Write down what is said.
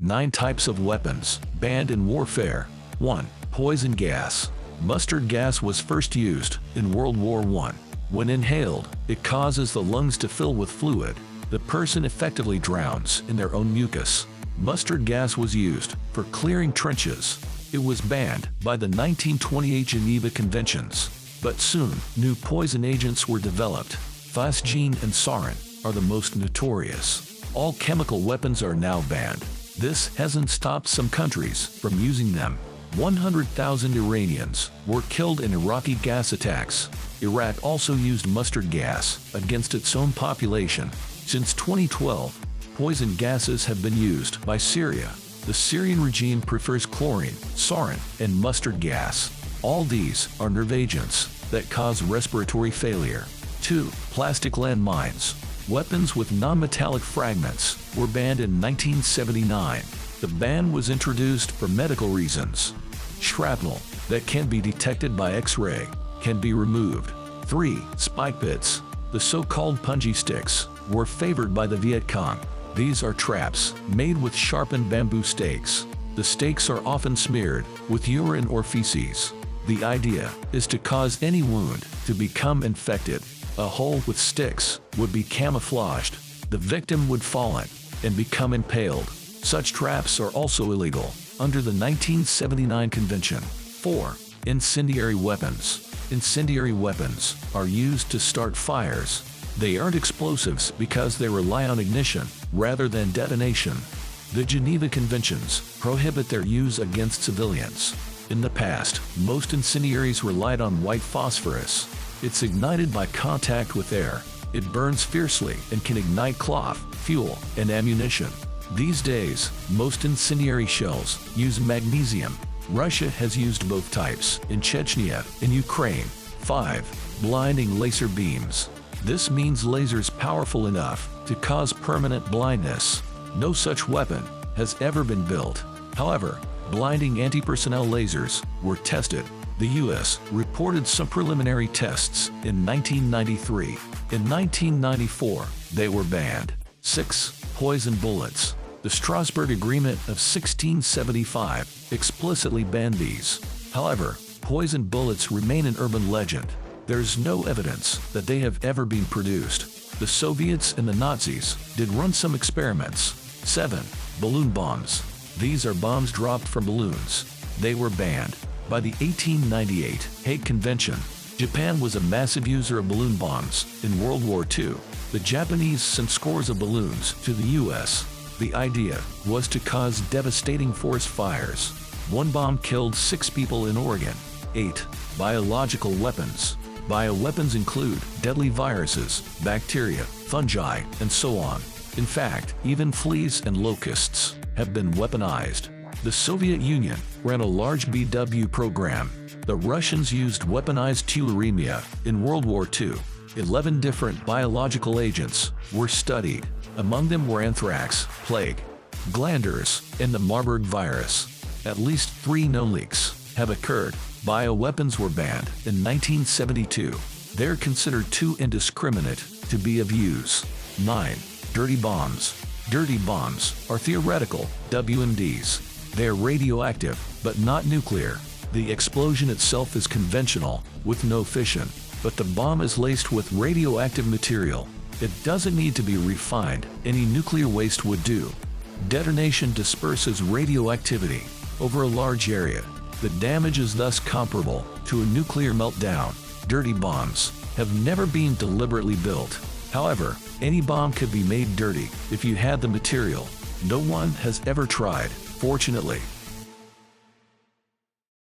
9 types of weapons banned in warfare. 1. Poison gas. Mustard gas was first used in World War I. When inhaled, it causes the lungs to fill with fluid. The person effectively drowns in their own mucus. Mustard gas was used for clearing trenches. It was banned by the 1928 Geneva Conventions. But soon, new poison agents were developed. Phosgene and sarin are the most notorious. All chemical weapons are now banned. This hasn't stopped some countries from using them. 100,000 Iranians were killed in Iraqi gas attacks. Iraq also used mustard gas against its own population. Since 2012, poison gases have been used by Syria. The Syrian regime prefers chlorine, sarin, and mustard gas. All these are nerve agents that cause respiratory failure. 2. Plastic landmines. Weapons with non-metallic fragments were banned in 1979. The ban was introduced for medical reasons. Shrapnel that can be detected by X-ray can be removed. 3. Spike pits. The so-called punji sticks were favored by the Viet Cong. These are traps made with sharpened bamboo stakes. The stakes are often smeared with urine or feces. The idea is to cause any wound to become infected. A hole with sticks would be camouflaged. The victim would fall in and become impaled. Such traps are also illegal under the 1979 Convention. 4. Incendiary weapons. Incendiary weapons are used to start fires. They aren't explosives because they rely on ignition rather than detonation. The Geneva Conventions prohibit their use against civilians. In the past, most incendiaries relied on white phosphorus. It's ignited by contact with air. It burns fiercely and can ignite cloth, fuel, and ammunition. These days, most incendiary shells use magnesium. Russia has used both types in Chechnya and Ukraine. 5. Blinding laser beams. This means lasers powerful enough to cause permanent blindness. No such weapon has ever been built. However, blinding anti-personnel lasers were tested. The U.S. reported some preliminary tests in 1993. In 1994, they were banned. 6. Poison bullets. The Strasbourg Agreement of 1675 explicitly banned these. However, poison bullets remain an urban legend. There's no evidence that they have ever been produced. The Soviets and the Nazis did run some experiments. 7. Balloon bombs. These are bombs dropped from balloons. They were banned by the 1898 Hague Convention. Japan was a massive user of balloon bombs in World War II. The Japanese sent scores of balloons to the U.S. The idea was to cause devastating forest fires. One bomb killed 6 people in Oregon. 8. Biological weapons. Bioweapons include deadly viruses, bacteria, fungi, and so on. In fact, even fleas and locusts have been weaponized. The Soviet Union ran a large BW program. The Russians used weaponized tularemia in World War II. 11 different biological agents were studied. Among them were anthrax, plague, glanders, and the Marburg virus. At least 3 known leaks have occurred. Bioweapons were banned in 1972. They're considered too indiscriminate to be of use. 9. Dirty bombs. Dirty bombs are theoretical WMDs. They're radioactive, but not nuclear. The explosion itself is conventional, with no fission, but the bomb is laced with radioactive material. It doesn't need to be refined. Any nuclear waste would do. Detonation disperses radioactivity over a large area. The damage is thus comparable to a nuclear meltdown. Dirty bombs have never been deliberately built. However, any bomb could be made dirty if you had the material. No one has ever tried, fortunately.